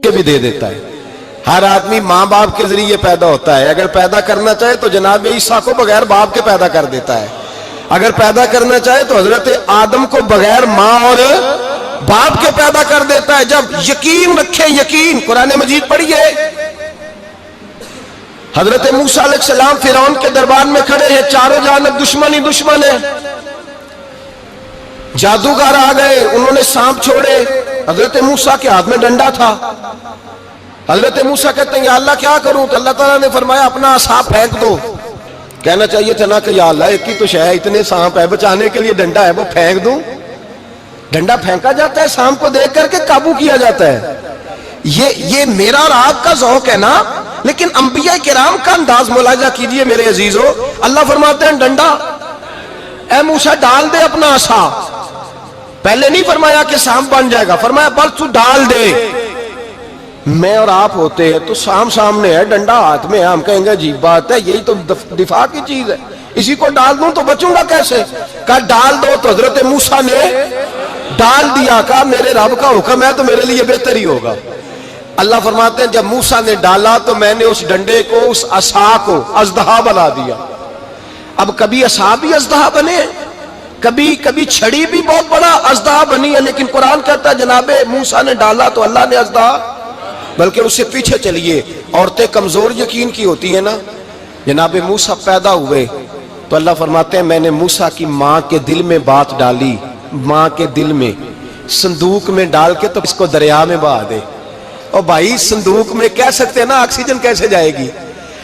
کے بھی دے دیتا ہے. ہر آدمی ماں باپ کے ذریعے پیدا ہوتا ہے. اگر پیدا کرنا چاہے تو جناب عیسیٰ کو بغیر باپ کے پیدا کر دیتا ہے. اگر پیدا کرنا چاہے تو حضرت آدم کو بغیر ماں اور باپ کے پیدا کر دیتا ہے. جب یقین رکھیں, یقین, قرآن مجید پڑھیے. حضرت موسیٰ علیہ السلام فرعون کے دربار میں کھڑے ہیں, چاروں جانب دشمن ہی دشمن ہے. جادوگر آ گئے, انہوں نے سانپ چھوڑے. حضرت موسیٰ کے ہاتھ میں ڈنڈا تھا. حضرت موسیٰ کہتے ہیں یا اللہ کیا کروں؟ تو اللہ تعالیٰ نے فرمایا اپنا عصا پھینک دو. کہنا چاہیے تھا نا کہ یا اللہ ایک ہی تو شے ہے, اتنے سانپ ہے, بچانے کے لیے ڈنڈا ہے, وہ پھینک دوں. ڈنڈا پھینکا جاتا ہے, سانپ کو دیکھ کر کے قابو کیا جاتا ہے. یہ میرا اور آپ کا ذوق ہے نا, لیکن انبیاء کرام کا انداز ملاحظہ کیجئے میرے عزیزو. اللہ فرماتے ہیں ڈنڈا, اے موسیٰ ڈال دے اپنا عصا. پہلے نہیں فرمایا کہ سانپ بن جائے گا, فرمایا بس تو ڈال دے. میں اور آپ ہوتے ہیں تو سانپ سامنے ہے, ڈنڈا ہاتھ میں ہے, ہم کہیں گے عجیب بات ہے, یہی تو دفاع کی چیز ہے, اسی کو ڈال دوں تو بچوں گا کیسے؟ کہا ڈال دو. تو حضرت موسیٰ نے ڈال دیا. کہا میرے رب کا حکم ہے تو میرے لیے بہتر ہی ہوگا. اللہ فرماتے ہیں جب موسیٰ نے ڈالا تو میں نے اس ڈنڈے کو, اس عصا کو اژدہا بنا دیا. اب کبھی عصا بھی اژدہا بنے, کبھی چھڑی بھی بہت بڑا اژدہا بنی ہے, لیکن قرآن کہتا ہے جناب موسیٰ نے ڈالا تو اللہ نے اژدہا. بلکہ اس سے پیچھے چلیے, عورتیں کمزور یقین کی ہوتی ہیں نا. جناب موسیٰ پیدا ہوئے تو اللہ فرماتے ہیں میں نے موسیٰ کی ماں کے دل میں بات ڈالی, ماں کے دل میں, صندوق میں ڈال کے تو اس کو دریا میں بہا دے. اور بھائی صندوق میں کہہ سکتے ہیں نا آکسیجن کیسے جائے گی,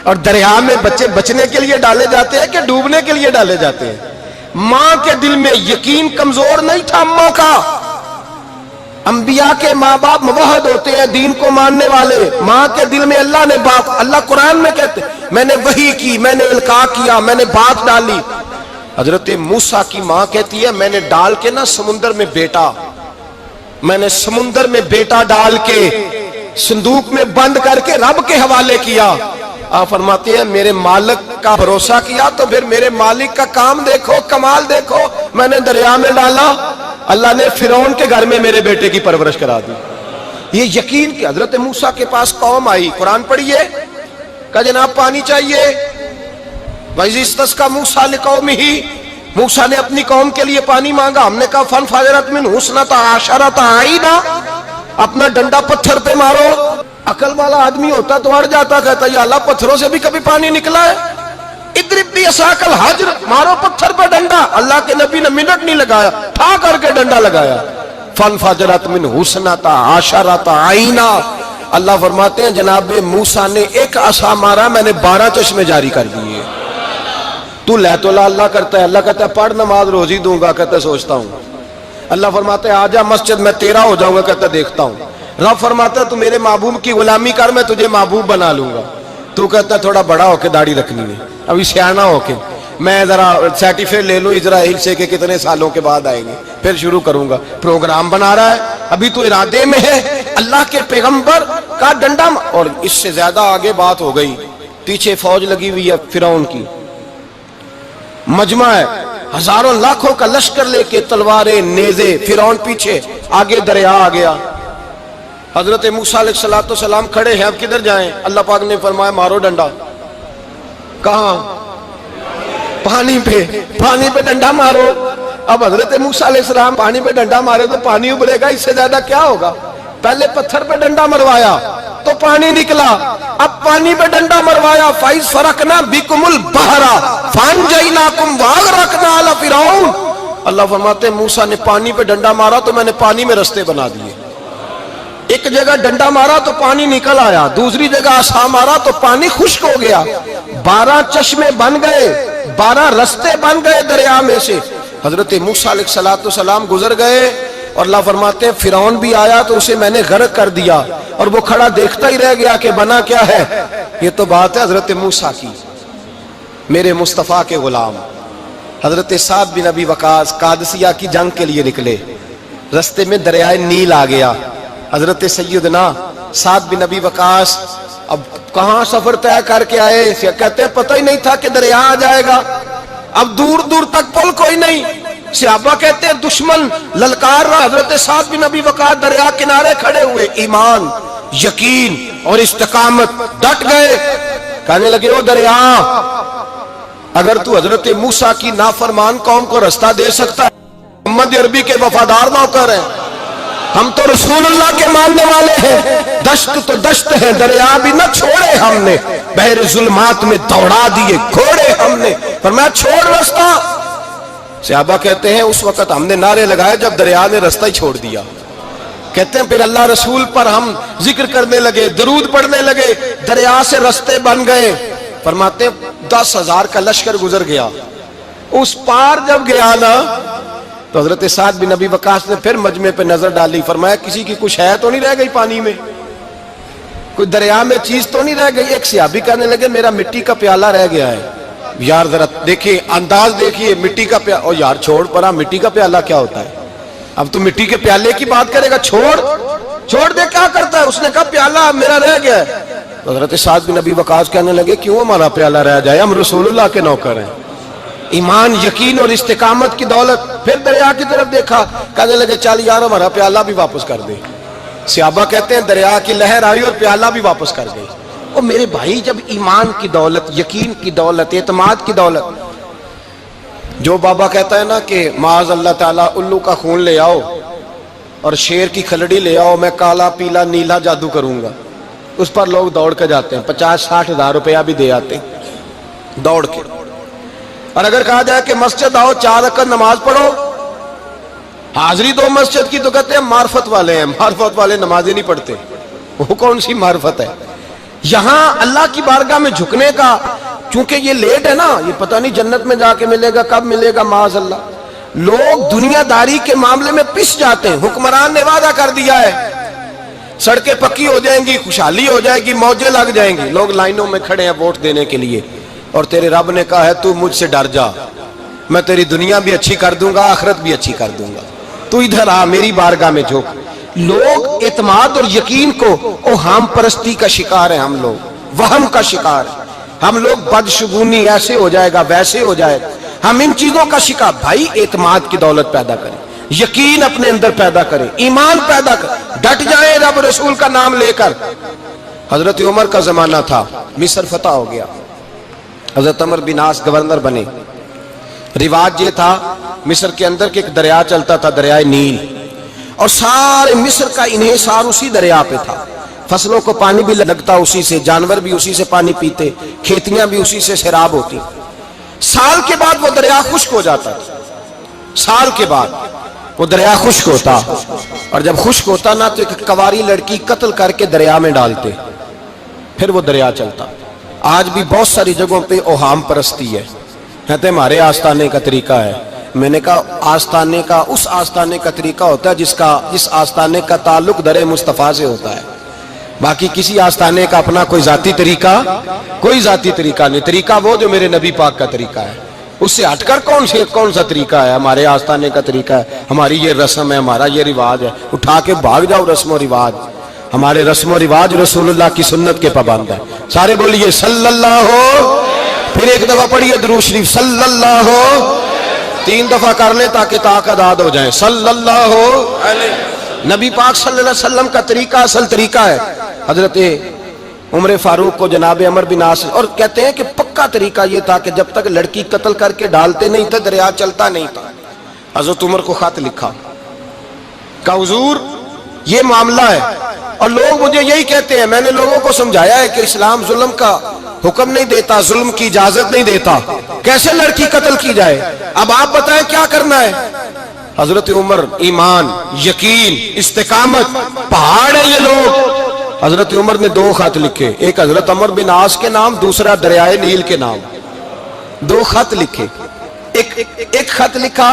اور دریا میں بچے بچنے کے لیے ڈالے جاتے ہیں کہ ڈوبنے کے لیے ڈالے جاتے ہیں. ماں کے دل میں یقین کمزور نہیں تھا اماں کا. انبیاء کے ماں باپ موحد ہوتے ہیں, دین کو ماننے والے. ماں کے دل میں اللہ نے بات, اللہ قرآن میں کہتے میں نے وحی کی, میں نے القاء کیا, میں نے بات ڈالی. حضرت موسیٰ کی ماں کہتی ہے میں نے ڈال کے نا سمندر میں بیٹا, میں نے سمندر میں بیٹا ڈال کے صندوق میں بند کر کے رب کے حوالے کیا. آپ فرماتے ہیں میرے مالک کا بھروسہ کیا تو پھر میرے مالک کا کام دیکھو, کمال دیکھو. میں نے دریا میں ڈالا, اللہ نے فرعون کے گھر میں میرے بیٹے کی پرورش کرا دی. یہ یقین کہ حضرت موسیٰ کے پاس قوم آئی, قرآن پڑھیے. کہا جناب پانی چاہیے. وَإِذِ اسْتَسْقَىٰ مُوسَىٰ لِقَوْمِهِ, موسیٰ نے اپنی قوم کے لیے پانی مانگا. ہم نے کہا فَانْفَجَرَتْ مِنْهُ اثْنَتَا عَشَرَةَ عَيْنًا, اپنا ڈنڈا پتھر پہ مارو. عقل والا آدمی ہوتا تو اڑ جاتا, کہتا یا اللہ پتھروں سے بھی کبھی پانی نکلا ہے؟ اضرب بعصاک الحجر, مارو پتھر پہ ڈنڈا. اللہ کے نبی نے منٹ نہیں لگایا, ٹھا کر کے ڈنڈا لگایا. فَانْفَجَرَتْ مِنْهُ اثْنَتَا عَشَرَةَ عَيْنًا. اللہ فرماتے ہیں جناب موسیٰ نے ایک عصا مارا, میں نے 12 چشمے جاری کر دیے. تو لے تو اللہ کرتا ہے, اللہ کہتا ہے پڑھ نماز روزی دوں گا, کہتا ہے سوچتا ہوں. اللہ فرماتا ہے آجا مسجد میں تیرا ہو جاؤں گا, کہتا ہے دیکھتا ہوں. رب فرماتا ہے تو میرے محبوب کی غلامی کر, میں تجھے محبوب بنا لوں گا. تو کہتا ہے تھوڑا بڑا ہو کے داڑھی رکھنی ہے, ابھی سیانہ ہو کے, میں ذرا سرٹیفکیٹ لے لوں اسرائیل سے کہ کتنے سالوں کے بعد آئیں گے, پھر شروع کروں گا. پروگرام بنا رہا ہے, ابھی تو ارادے میں ہے. اللہ کے پیغمبر کا ڈنڈا, اور اس سے زیادہ آگے بات ہو گئی. پیچھے فوج لگی ہوئی ہے فرعون کی, مجمع ہے, ہزاروں لاکھوں کا لشکر لے کے, تلواریں, نیزے. فرعون پیچھے, آگے دریا آ گیا. حضرت موسیٰ علیہ السلام کھڑے ہیں, اب کدھر جائیں؟ اللہ پاک نے فرمایا مارو ڈنڈا. کہاں؟ پانی پہ ڈنڈا مارو. اب حضرت موسیٰ علیہ السلام پانی پہ ڈنڈا مارے تو پانی ابلے گا, اس سے زیادہ کیا ہوگا؟ پہلے پتھر پہ ڈنڈا مروایا تو پانی نکلا, اب پانی پہ ڈنڈا مروایا. فَإِذْ فَرَقْنَا بِكُمُ الْبَحْرَ فَأَنْجَيْنَاكُمْ وَأَغْرَقْنَا آلَ فِرْعَوْنَ. اللہ فرماتے ہیں موسیٰ نے پانی پہ ڈنڈا مارا تو میں نے پانی میں رستے بنا دیے. ایک جگہ ڈنڈا مارا تو پانی نکل آیا, دوسری جگہ عصا مارا تو پانی خشک ہو گیا. 12 چشمے بن گئے, 12 رستے بن گئے دریا میں سے. حضرت موسیٰ علیہ السلام گزر گئے, اور اللہ فرماتے ہیں فرعون بھی آیا تو اسے میں نے غرق کر دیا, اور وہ کھڑا دیکھتا ہی رہ گیا کہ بنا کیا ہے. یہ تو بات ہے حضرت موسیٰ کی, میرے مصطفیٰ کے غلام. حضرت سعد بن ابی وقاص قادسیہ کی جنگ کے لیے نکلے, رستے میں دریائے نیل آ گیا. حضرت سیدنا سعد بن ابی وقاص اب کہاں سفر طے کر کے آئے, کہتے ہیں پتہ ہی نہیں تھا کہ دریا آ جائے گا. اب دور دور تک پل کوئی نہیں, صحابہ کہتے ہیں دشمن للکار رہا, حضرت سعد بن ابی وقاص دریا کنارے کھڑے ہوئے, ایمان یقین اور استقامت، ڈٹ گئے. کہنے لگے او دریا، اگر تو حضرت موسیٰ کی نافرمان قوم کو رستہ دے سکتا ہے، محمد عربی کے وفادار نوکر ہیں، ہم تو رسول اللہ کے ماننے والے ہیں، دشت تو دشت ہے، دریا بھی نہ چھوڑے ہم نے، بحر ظلمات میں دوڑا دیے گھوڑے ہم نے، فرمایا چھوڑ رستہ. صحابہ کہتے ہیں اس وقت ہم نے نعرے لگائے جب دریا نے رستہ ہی چھوڑ دیا. کہتے ہیں پھر اللہ رسول پر ہم ذکر کرنے لگے، درود پڑھنے لگے، دریا سے رستے بن گئے. فرماتے ہیں 10,000 کا لشکر گزر گیا. اس پار جب گیا نا تو حضرت سعد بن ابی وقاص نے پھر مجمع پہ نظر ڈالی. فرمایا کسی کی کچھ ہے تو نہیں رہ گئی پانی میں، کوئی دریا میں چیز تو نہیں رہ گئی. ایک صحابی کہنے لگے میرا مٹی کا پیالہ رہ گیا ہے. یار ذرا دیکھیے انداز دیکھیے، مٹی کا پیالہ. او یار چھوڑ پرا، مٹی کا پیالہ کیا ہوتا ہے؟ اب تو مٹی کے پیالے کی بات کرے گا، چھوڑ دے کیا کرتا ہے. اس نے کہا پیالہ میرا رہ گیا ہے. تو حضرت سعد بن ابی وقاص کہنے لگے کیوں ہمارا پیالہ رہ جائے، ہم رسول اللہ کے نوکر ہیں. ایمان، یقین اور استقامت کی دولت. پھر دریا کی طرف دیکھا، کہنے لگے چل یار ہمارا پیالہ بھی واپس کر دے. صحابہ کہتے ہیں دریا کی لہر آئی اور پیالہ بھی واپس کر گئی. اور میرے بھائی جب ایمان کی دولت، یقین کی دولت، اعتماد کی دولت، جو بابا کہتا ہے نا کہ معاذ اللہ تعالیٰ الو کا خون لے آؤ اور شیر کی کھلڑی لے آؤ، میں کالا پیلا نیلا جادو کروں گا، اس پر لوگ دوڑ کے جاتے ہیں، 50-60 ہزار روپیہ بھی دے آتے ہیں دوڑ کے. اور اگر کہا جائے کہ مسجد آؤ 4 رکعت نماز پڑھو، حاضری دو مسجد کی، تو کہتے ہیں معرفت والے ہیں. معرفت والے نمازیں نہیں پڑھتے، وہ کون سی معرفت ہے؟ یہاں اللہ کی بارگاہ میں جھکنے کا، چونکہ یہ لیٹ ہے نا، یہ پتہ نہیں جنت میں جا کے ملے گا کب ملے گا معاذ اللہ. لوگ دنیا داری کے معاملے میں پس جاتے ہیں. حکمران نے وعدہ کر دیا ہے سڑکیں پکی ہو جائیں گی، خوشحالی ہو جائے گی، موجیں لگ جائیں گی، لوگ لائنوں میں کھڑے ہیں ووٹ دینے کے لیے، اور تیرے رب نے کہا ہے تو مجھ سے ڈر جا، میں تیری دنیا بھی اچھی کر دوں گا، آخرت بھی اچھی کر دوں گا، تو ادھر آ میری بارگاہ میں جھک. لوگ اعتماد اور یقین کو اوہام پرستی کا شکار ہیں، ہم لوگ وہم کا شکار ہیں، ہم لوگ بدشگونی ایسے ہو جائے گا ویسے ہو جائے گا، ہم ان چیزوں کا شکار. بھائی اعتماد کی دولت پیدا کریں، یقین اپنے اندر پیدا کریں، ایمان پیدا کریں، ڈٹ جائیں رب رسول کا نام لے کر. حضرت عمر کا زمانہ تھا، مصر فتح ہو گیا، حضرت عمر بن عاص گورنر بنے. رواج یہ تھا مصر کے اندر کہ ایک دریا چلتا تھا، دریائے نیل، اور سارے مصر کا انحصار اسی دریا پہ تھا. فصلوں کو پانی بھی لگتا اسی سے، جانور بھی اسی سے پانی پیتے، کھیتیاں بھی اسی سے سیراب ہوتی. سال کے بعد وہ دریا خشک ہو جاتا تھا، سال کے بعد وہ دریا خشک ہوتا، اور جب خشک ہوتا نا تو ایک کواری لڑکی قتل کر کے دریا میں ڈالتے، پھر وہ دریا چلتا. آج بھی بہت ساری جگہوں پہ اوہام پرستی ہے، کہتے ہیں ہمارے آستانے کا طریقہ ہے. میں نے کہا آستانے کا اس آستانے کا طریقہ ہوتا ہے جس آستانے کا تعلق در مصطفیٰ سے ہوتا ہے. باقی کسی آستانے کا اپنا کوئی ذاتی طریقہ نہیں. طریقہ وہ جو میرے نبی پاک کا طریقہ ہے، اس سے ہٹ کر کون سا طریقہ ہے؟ ہمارے آستانے کا طریقہ ہے، ہماری یہ رسم ہے، ہمارا یہ رواج ہے. اٹھا کے بھاگ جاؤ رسم و رواج. ہمارے رسم و رواج رسول اللہ کی سنت کے پابند ہے. سارے بولیے صلی اللہ ہو. پھر ایک دفعہ پڑھیے درود شریف صلی اللہ ہو. 3 دفعہ کر لیں تاکہ تعداد ہو جائیں. صلی اللہ ہو. نبی پاک صلی اللہ علیہ وسلم کا طریقہ اصل طریقہ ہے. حضرت عمر فاروق کو جناب عمر بن عاص، اور کہتے ہیں کہ پکا طریقہ یہ تھا کہ جب تک لڑکی قتل کر کے ڈالتے نہیں تھے دریا چلتا نہیں تھا. حضرت عمر کو خط لکھا کہ حضور یہ معاملہ ہے، اور لوگ مجھے یہی کہتے ہیں. میں نے لوگوں کو سمجھایا ہے کہ اسلام ظلم کا حکم نہیں دیتا، ظلم کی اجازت نہیں دیتا، کیسے لڑکی قتل کی جائے. اب آپ بتائیں کیا کرنا ہے. حضرت عمر ایمان، یقین، استقامت، پہاڑ ہیں یہ لوگ. حضرت عمر نے 2 خط لکھے، ایک حضرت عمر بن عاص کے نام، دوسرا دریائے نیل کے نام. 2 خط لکھے، ایک خط لکھا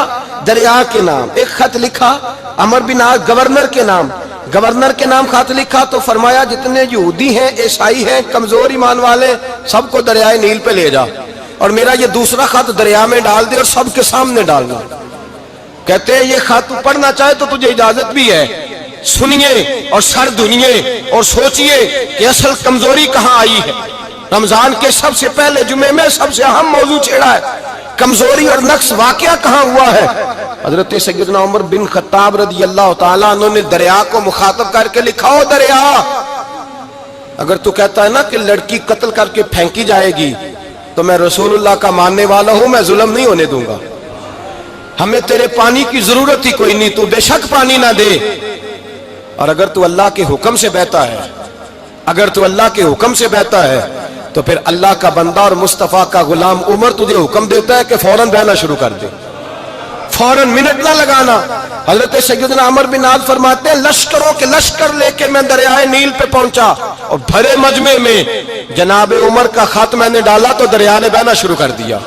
دریا کے نام، ایک خط لکھا عمر بن عاص گورنر کے نام. گورنر کے نام خط لکھا تو فرمایا جتنے یہودی ہیں، عیسائی ہیں، کمزور ایمان والے، سب کو دریائے نیل پہ لے جا، اور میرا یہ دوسرا خط دریا میں ڈال دے اور سب کے سامنے ڈالنا. کہتے ہیں یہ خط پڑھنا چاہے تو تجھے اجازت بھی ہے، سنیے اور سر دھنیے اور سوچئے کہ اصل کمزوری کہاں آئی ہے. رمضان کے سب سے پہلے جمعے میں سب سے اہم موضوع چھیڑا ہے، کمزوری اور نقص واقعہ کہاں ہوا ہے. حضرت سیدنا عمر بن خطاب رضی اللہ تعالیٰ عنہ نے دریا کو مخاطب کر کے لکھا، او دریا اگر تو کہتا ہے نا کہ لڑکی قتل کر کے پھینکی جائے گی تو میں رسول اللہ کا ماننے والا ہوں، میں ظلم نہیں ہونے دوں گا، ہمیں تیرے پانی کی ضرورت ہی کوئی نہیں، تو بے شک پانی نہ دے۔ اور اگر تو اللہ کے حکم سے بہتا ہے، اگر تو اللہ کے حکم سے بہتا ہے تو پھر اللہ کا بندہ اور مصطفیٰ کا غلام عمر تجھے حکم دیتا ہے کہ فوراً بہنا شروع کر دے، فوراً منٹ نہ لگانا۔ حضرت سیدنا عمر بن عاص فرماتے ہیں لشکروں کے لشکر لے کے میں دریائے نیل پہ پہنچا اور بھرے مجمع میں جناب عمر کا خط میں نے ڈالا تو دریا نے بہنا شروع کر دیا۔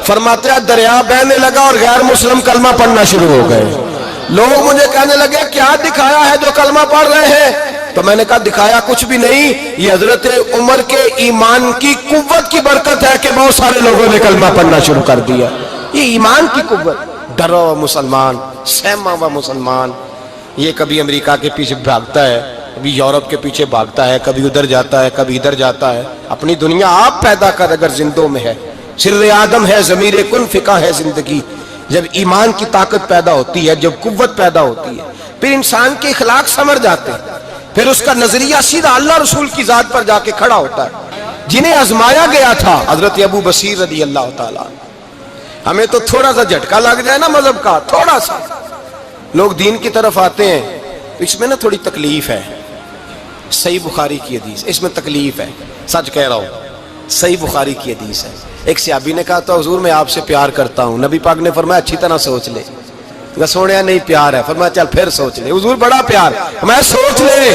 فرماتے ہیں دریا بہنے لگا اور غیر مسلم کلمہ پڑھنا شروع ہو گئے۔ لوگ مجھے کہنے لگے کیا دکھایا ہے جو کلمہ پڑھ رہے ہیں؟ تو میں نے کہا دکھایا کچھ بھی نہیں، یہ حضرت عمر کے ایمان کی قوت کی برکت ہے کہ بہت سارے لوگوں نے کلمہ پڑھنا شروع کر دیا۔ یہ ایمان کی قوت، ڈرا ہوا مسلمان، سہما ہوا مسلمان، یہ کبھی امریکہ کے پیچھے بھاگتا ہے، کبھی یورپ کے پیچھے بھاگتا ہے، کبھی ادھر جاتا ہے، کبھی ادھر جاتا ہے۔ اپنی دنیا آپ پیدا کر اگر زندوں میں ہے، سر آدم ہے، ضمیر کن فقہ ہے زندگی۔ جب ایمان کی طاقت پیدا ہوتی ہے، جب قوت پیدا ہوتی ہے، پھر انسان کے اخلاق سمر جاتے ہیں، پھر اس کا نظریہ سیدھا اللہ رسول کی ذات پر جا کے کھڑا ہوتا ہے۔ جنہیں آزمایا گیا تھا حضرت ابو بصیر رضی اللہ تعالیٰ، ہمیں تو تھوڑا سا جھٹکا لگ جائے نا مذہب کا، تھوڑا سا لوگ دین کی طرف آتے ہیں تو اس میں نا تھوڑی تکلیف ہے۔ صحیح بخاری کی حدیث، اس میں تکلیف ہے، سچ کہہ رہا ہوں، صحیح بخاری کی حدیث ہے۔ ایک صحابی نے کہا تھا حضور میں آپ سے پیار کرتا ہوں، نبی پاک نے فرمایا اچھی طرح سوچ لے۔ سوڑیا نہیں پیار ہے، فرمایا چل پھر سوچ لے۔ حضور بڑا پیار، میں سوچ لے۔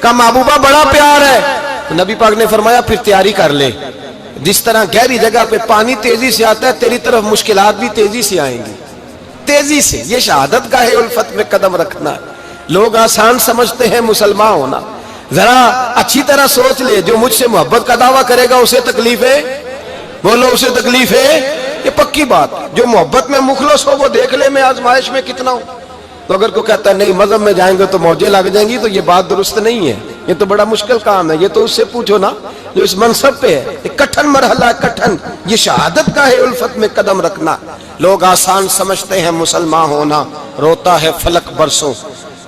کہا محبوبہ بڑا پیار ہے، نبی پاک نے فرمایا پھر تیاری کر لے، جس طرح گہری جگہ پہ پانی تیزی سے آتا ہے تیری طرف مشکلات بھی تیزی سے آئیں گی، تیزی سے۔ یہ شہادت گاہ الفت میں قدم رکھنا ہے۔ لوگ آسان سمجھتے ہیں مسلمان ہونا، ذرا اچھی طرح سوچ لے، جو مجھ سے محبت کا دعویٰ کرے گا اسے تکلیف ہے، بولو اسے تکلیف ہے، یہ پکی بات۔ جو محبت میں مخلص ہو وہ دیکھ لے میں آزمائش میں کتنا ہوں۔ تو اگر کوئی کہتا ہے نہیں مذہب میں جائیں گے تو موجیں لگ جائیں گی، تو یہ بات درست نہیں ہے، یہ تو بڑا مشکل کام ہے۔ یہ تو اس سے پوچھو نا جو اس منصب پہ ہے، ایک کٹھن مرحلہ، کٹھن، یہ شہادت کا ہے الفت میں قدم رکھنا۔ لوگ آسان سمجھتے ہیں مسلمان ہونا، روتا ہے فلک برسوں،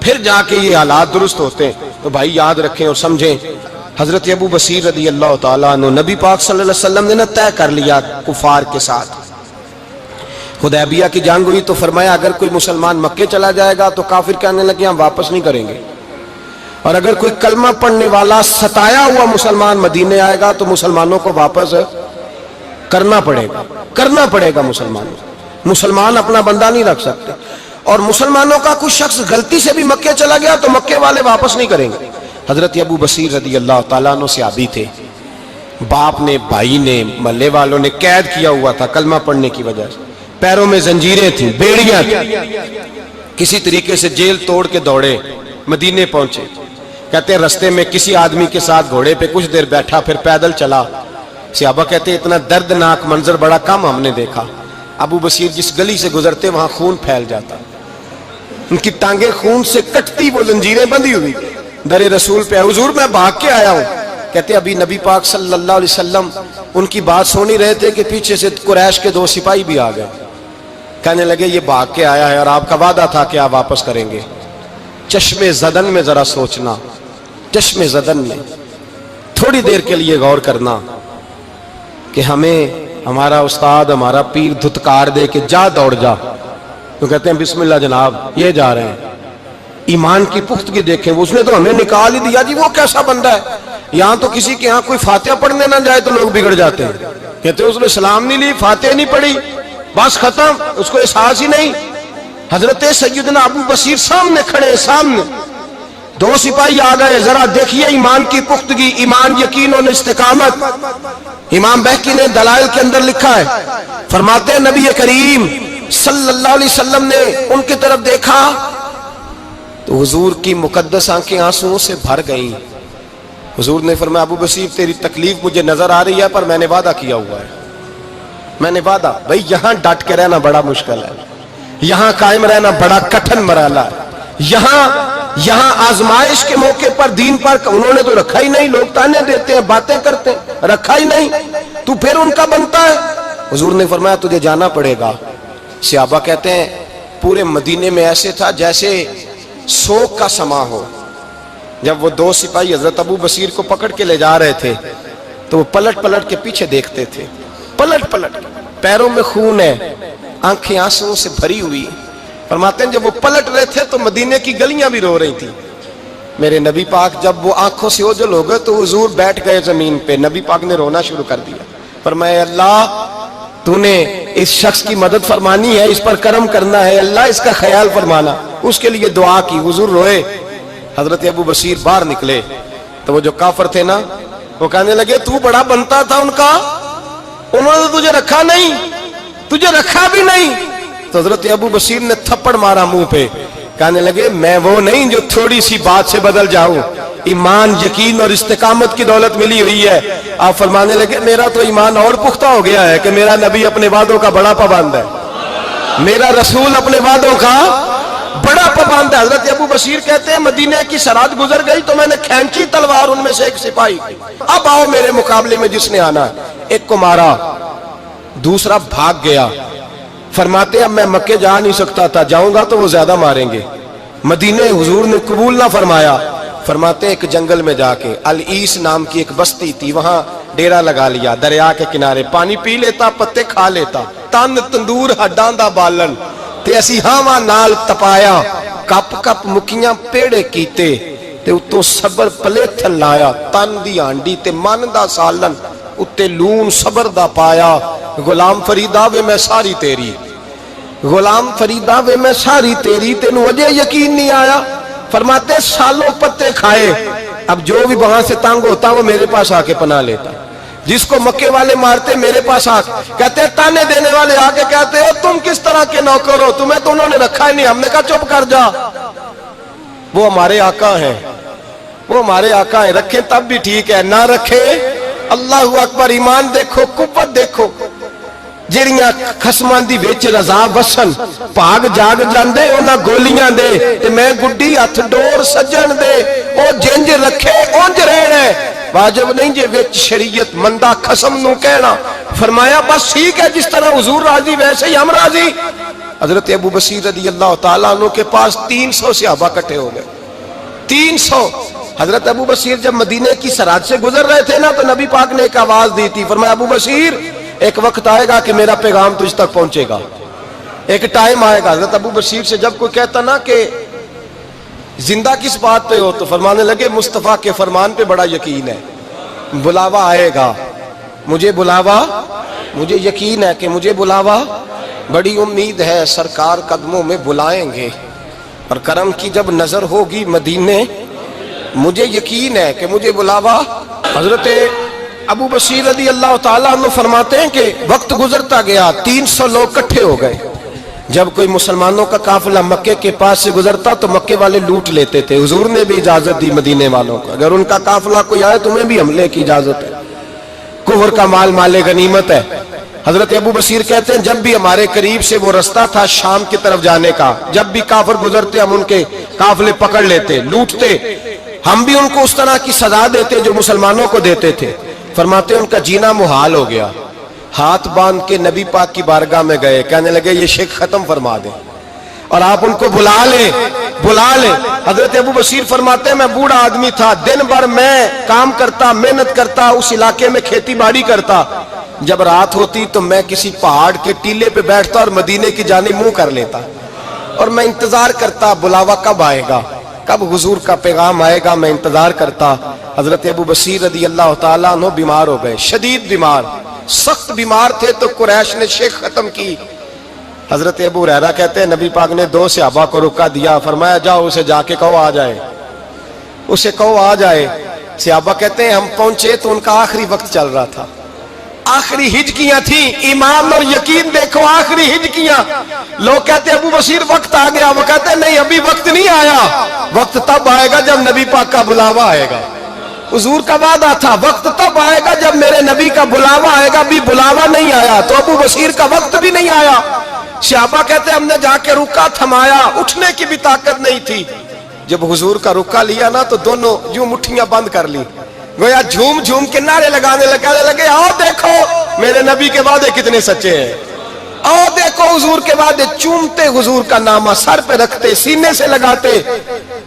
پھر جا کے یہ حالات درست ہوتے ہیں۔ تو بھائی یاد رکھیں اور سمجھیں، حضرت ابو بصیر رضی اللہ تعالیٰ عنہ، نبی پاک صلی اللہ علیہ وسلم نے نہ طے کر لیا کفار کے ساتھ، حدیبیہ کی جنگ ہوئی تو فرمایا اگر کوئی مسلمان مکے چلا جائے گا تو کافر کہنے لگے ہم واپس نہیں کریں گے، اور اگر کوئی کلمہ پڑھنے والا ستایا ہوا مسلمان مدینے آئے گا تو مسلمانوں کو واپس کرنا پڑے گا، کرنا پڑے گا۔ مسلمان اپنا بندہ نہیں رکھ سکتے، اور مسلمانوں کا کوئی شخص غلطی سے بھی مکے چلا گیا تو مکے والے واپس نہیں کریں گے۔ حضرت ابو بصیر رضی اللہ تعالیٰ عنہ صحابی تھے، باپ نے، بھائی نے، محلے والوں نے قید کیا ہوا تھا کلمہ پڑھنے کی وجہ سے، پیروں میں زنجیریں تھیں، بیڑیاں تھیں، کسی طریقے سے جیل توڑ کے دوڑے مدینے پہنچے۔ کہتے ہیں رستے میں کسی آدمی کے ساتھ گھوڑے پہ کچھ دیر بیٹھا پھر پیدل چلا۔ صحابہ کہتے ہیں اتنا دردناک منظر بڑا کم ہم نے دیکھا۔ ابو بصیر جس گلی سے گزرتے وہاں خون پھیل جاتا، ان کی ٹانگیں خون سے کٹتی، وہ زنجیریں بندھی ہوئی، در رسول پہ حضور میں بھاگ کے آیا ہوں۔ کہتے ابھی نبی پاک صلی اللہ علیہ وسلم ان کی بات سن ہی رہے تھے کہ پیچھے سے قریش کے 2 سپاہی بھی آ گئے، کہنے لگے یہ بھاگ کے آیا ہے اور آپ کا وعدہ تھا کہ آپ واپس کریں گے۔ چشم زدن میں ذرا سوچنا، چشم زدن میں تھوڑی دیر کے لیے غور کرنا کہ ہمیں ہمارا استاد، ہمارا پیر دھتکار دے کہ جا دوڑ جا، تو کہتے ہیں بسم اللہ جناب یہ جا رہے ہیں۔ ایمان کی پختگی دیکھیں، اس نے تو ہمیں نکال ہی دیا جی، وہ کیسا بندہ ہے۔ یہاں تو کسی کے ہاں کوئی فاتحہ پڑھنے نہ جائے تو لوگ بگڑ جاتے ہیں، کہتے ہیں اس نے سلام نہیں لی، فاتحہ نہیں پڑھی، بس ختم، اس کو احساس ہی نہیں۔ حضرت سیدنا ابو بصیر سامنے کھڑے، سامنے 2 سپاہی آ گئے، ذرا دیکھیے ایمان کی پختگی، ایمان، یقین اور استقامت۔ امام بہقی نے دلائل کے اندر لکھا ہے، فرماتے ہیں نبی کریم صلی اللہ علیہ وسلم نے ان کی طرف دیکھا تو حضور کی مقدس آنکھیں آنسوؤں سے بھر گئیں۔ حضور نے فرمایا ابو بصیر تیری تکلیف مجھے نظر آ رہی ہے پر میں نے وعدہ کیا ہوا ہے، میں نے وعدہ۔ بھئی یہاں ڈٹ کے رہنا بڑا مشکل ہے، یہاں قائم رہنا بڑا کٹھن مرحلہ ہے۔ یہاں آزمائش کے موقع پر دین پر انہوں نے تو رکھا ہی نہیں، لوگ تانے دیتے ہیں، باتیں کرتے ہیں، رکھا ہی نہیں، تو پھر ان کا بنتا ہے۔ حضور نے فرمایا تجھے جانا پڑے گا۔ صحابہ کہتے ہیں پورے مدینے میں ایسے تھا جیسے سوگ کا سما ہو، جب وہ دو سپاہی حضرت ابو بصیر کو پکڑ کے لے جا رہے تھے تو وہ پلٹ پلٹ کے پیچھے دیکھتے تھے، پلٹ پلٹ، پیروں میں خون ہے، آنکھیں آنسوں سے بھری ہوئی۔ فرماتے ہیں جب وہ پلٹ رہے تھے تو مدینے کی گلیاں بھی رو رہی تھی۔ میرے نبی پاک جب وہ آنکھوں سے اوجھل ہو گئے تو حضور بیٹھ گئے زمین پہ، نبی پاک نے رونا شروع کر دیا۔ فرمایا اللہ تو نے اس شخص کی مدد فرمانی ہے، اس پر کرم کرنا ہے، اللہ اس کا خیال فرمانا، اس کے لیے دعا کی، حضور روئے۔ حضرت ابو بصیر باہر نکلے تو وہ جو کافر تھے نا وہ کہنے لگے تو بڑا بنتا تھا ان کا، انہوں نے تجھے رکھا نہیں، تجھے رکھا بھی نہیں۔ تو حضرت ابو بصیر نے تھپڑ مارا منہ پہ، کہنے لگے میں وہ نہیں جو تھوڑی سی بات سے بدل جاؤں، ایمان یقین اور استقامت کی دولت ملی ہوئی ہے۔ آپ فرمانے لگے میرا تو ایمان اور پختہ ہو گیا ہے کہ میرا نبی اپنے وعدوں کا بڑا پابند ہے، میرا رسول اپنے وعدوں کا بڑا پابند ہے۔ حضرت ابو بصیر کہتے ہیں مدینے کی سرحد گزر گئی تو میں نے کھینچی تلوار ان میں سے ایک سپاہی، اب آؤ میرے مقابلے میں جس نے آنا ہے۔ ایک کو مارا، دوسرا بھاگ گیا۔ فرماتے اب میں مکے جا نہیں سکتا تھا، جاؤں گا تو وہ زیادہ ماریں گے، مدینے حضور نے قبول نہ فرمایا۔ فرماتے ایک جنگل میں جا کے العیس نام کی ایک بستی تھی، وہاں ڈیرا لگا لیا، دریا کے کنارے، پانی پی لیتا، پتے کھا لیتا، تن تندور ہڈاں دا بالن تے اسی ہاواں نال تپایا، کپ کپ مکیاں پیڑے کیتے تے اتوں صبر پلیتھن لایا، تن دی ہانڈی تے من دا سالن اتے لون صبر دا پایا۔ غلام فریدا وے میں ساری تیری، غلام فریدا وے میں ساری تیری، تینوں اجے یقین نہیں آیا؟ فرماتے سالوں پتے کھائے، اب جو بھی وہاں سے تنگ ہوتا وہ میرے پاس آ کے پناہ لیتا، جس کو مکے والے مارتے میرے پاس آ کہتے تانے دینے والے آ کے کہتے ہو تم کس طرح کے نوکر ہو، تمہیں تو انہوں نے رکھا ہی نہیں۔ ہم نے کہا چپ کر جا، وہ ہمارے آقا ہیں، وہ ہمارے آقا ہیں، رکھیں تب بھی ٹھیک ہے، نہ رکھیں اللہ اکبر۔ ایمان دیکھو، قوت دیکھو، جڑیاں خصماں دی وچ رضا وسن بھاگ جاگ جاندے انہاں گولیاں دے تے میں گڈی ہتھ ڈور سجن دے، او جنج رکھے اونج رہنا ہے، واجب نہیں جے وچ شریعت مندہ خصم نو کہنا۔ فرمایا بس ٹھیک ہے، جس طرح حضور راضی ویسے ہی ہم راضی۔ حضرت ابو بصیر رضی اللہ تعالیٰ عنہ کے پاس 300 صحابہ کٹھے ہو گئے، 300۔ حضرت ابو بصیر جب مدینے کی سرحد سے گزر رہے تھے نا تو نبی پاک نے ایک آواز دی تھی، فرمایا ابو بصیر ایک وقت آئے گا کہ میرا پیغام تجھ تک پہنچے گا، ایک ٹائم آئے گا۔ حضرت ابو بصیر سے جب کوئی کہتا نا کہ زندہ کس بات پہ ہو تو فرمانے لگے مصطفیٰ کے فرمان پہ بڑا یقین ہے، بلاوا آئے گا، مجھے بلاوا، مجھے یقین ہے کہ مجھے بلاوا، بڑی امید ہے سرکار قدموں میں بلائیں گے، اور کرم کی جب نظر ہوگی مدینے، مجھے یقین ہے کہ مجھے بلاوا۔ حضرت ابو بصیر رضی اللہ تعالیٰ عنہ فرماتے ہیں کہ وقت گزرتا گیا، 300 لوگ کٹھے ہو گئے۔ جب کوئی مسلمانوں کا قافلہ مکے کے پاس سے گزرتا تو مکے والے لوٹ لیتے تھے۔ حضور نے بھی اجازت دی مدینے والوں کو، اگر ان کا قافلہ کوئی آئے تمہیں بھی حملے کی اجازت ہے، کفر کا مال مال غنیمت ہے۔ حضرت ابو بصیر کہتے ہیں جب بھی ہمارے قریب سے وہ رستہ تھا شام کی طرف جانے کا، جب بھی کافر گزرتے ہم ان کے قافلے پکڑ لیتے، لوٹتے، ہم بھی ان کو اس طرح کی سزا دیتے جو مسلمانوں کو دیتے تھے۔ فرماتے ان کا جینا محال ہو گیا، ہاتھ باندھ کے نبی پاک کی بارگاہ میں گئے، کہنے لگے یہ شرک ختم فرما دیں اور آپ ان کو بلا لیں، بلا لیں۔ حضرت ابو بصیر فرماتے ہیں میں بوڑھا آدمی تھا، دن بھر میں کام کرتا، محنت کرتا، اس علاقے میں کھیتی باڑی کرتا، جب رات ہوتی تو میں کسی پہاڑ کے ٹیلے پہ بیٹھتا اور مدینے کی جانب منہ کر لیتا، اور میں انتظار کرتا بلاوا کب آئے گا، کب حضور کا پیغام آئے گا، میں انتظار کرتا۔ حضرت ابو بصیر رضی اللہ تعالیٰ عنہ بیمار ہو گئے، شدید بیمار، سخت بیمار تھے تو قریش نے شیخ ختم کی۔ حضرت ابو ہریرہ کہتے ہیں نبی پاک نے 2 صحابہ کو رکا دیا، فرمایا جاؤ اسے جا کے کہو آ جائے، اسے کہو آ جائے۔ صحابہ کہتے ہیں ہم پہنچے تو ان کا آخری وقت چل رہا تھا، آخری ہجکیاں تھیں، ایمان اور یقین دیکھو، آخری ہجکیاں۔ لوگ کہتے ابو بصیر وقت آ گیا، وہ کہتے ہیں نہیں ابھی وقت نہیں آیا، وقت تب آئے گا جب نبی پاک کا بلاوا آئے گا۔ حضور کا وعدہ تھا وقت تب آئے گا جب میرے نبی کا بلاوا آئے گا، بھی بلاوا نہیں آیا تو ابو بصیر کا وقت بھی نہیں آیا۔ صحابہ کہتے ہیں ہم نے جا کے رکا تھمایا، اٹھنے کی بھی طاقت نہیں تھی۔ جب حضور کا رکا لیا نا تو دونوں یوں مٹھیاں بند کر لی، گویا جھوم جھوم کے نعرے لگانے لگے آؤ دیکھو میرے نبی کے وعدے کتنے سچے ہیں، آؤ دیکھو حضور کے وعدے، چومتے حضور کا نامہ، سر پہ رکھتے، سینے سے لگاتے۔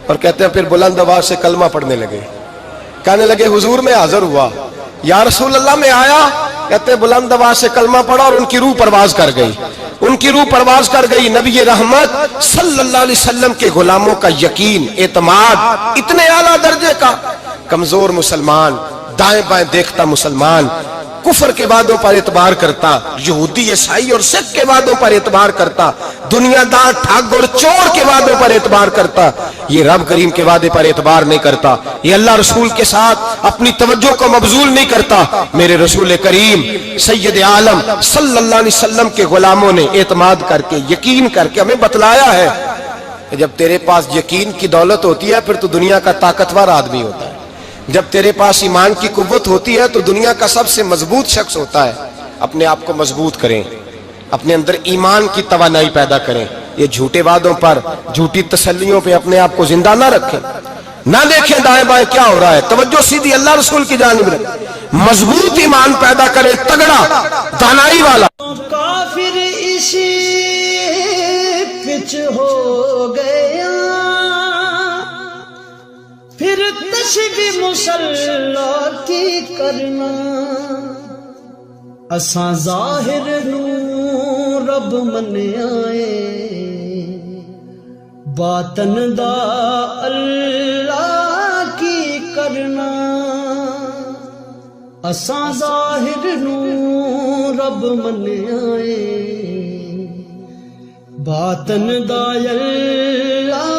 اور کہتے ہیں پھر بلند آواز سے کلمہ پڑھنے لگے. کہنے لگے حضور میں حاضر ہوا. یا رسول اللہ میں آیا. کہتے ہیں بلند آواز سے کلمہ پڑھا اور ان کی روح پرواز کر گئی. ان کی روح پرواز کر گئی. نبی رحمت صلی اللہ علیہ وسلم کے غلاموں کا یقین، اعتماد اتنے اعلیٰ درجے کا. کمزور مسلمان، دائیں بائیں دیکھتا مسلمان، کفر کے وعدوں پر اعتبار کرتا، یہودی عیسائی اور سکھ کے وعدوں پر اعتبار کرتا، دنیا دار ٹھگ اور چور کے وعدوں پر اعتبار کرتا، یہ رب کریم کے وعدے پر اعتبار نہیں کرتا. یہ اللہ رسول کے ساتھ اپنی توجہ کو مبذول نہیں کرتا. میرے رسول کریم سید عالم صلی اللہ علیہ وسلم کے غلاموں نے اعتماد کر کے، یقین کر کے ہمیں بتلایا ہے کہ جب تیرے پاس یقین کی دولت ہوتی ہے پھر تو دنیا کا طاقتور آدمی ہوتا ہے. جب تیرے پاس ایمان کی قوت ہوتی ہے تو دنیا کا سب سے مضبوط شخص ہوتا ہے. اپنے آپ کو مضبوط کریں، اپنے اندر ایمان کی توانائی پیدا کریں. یہ جھوٹے وعدوں پر، جھوٹی تسلیوں پہ اپنے آپ کو زندہ نہ رکھیں. نہ دیکھیں دائیں بائیں کیا ہو رہا ہے، توجہ سیدھی اللہ رسول کی جانب رکھیں. مضبوط ایمان پیدا کرے، تگڑا، دانائی والا. کافر اسی پچ ہو گیا، پھر تشبیہ مصلا کی کرنا. اساں ظاہر نو رب منیائے، باطن دا اللہ کی کرنا. اساں ظاہر نو رب منیائے، باطن دا اللہ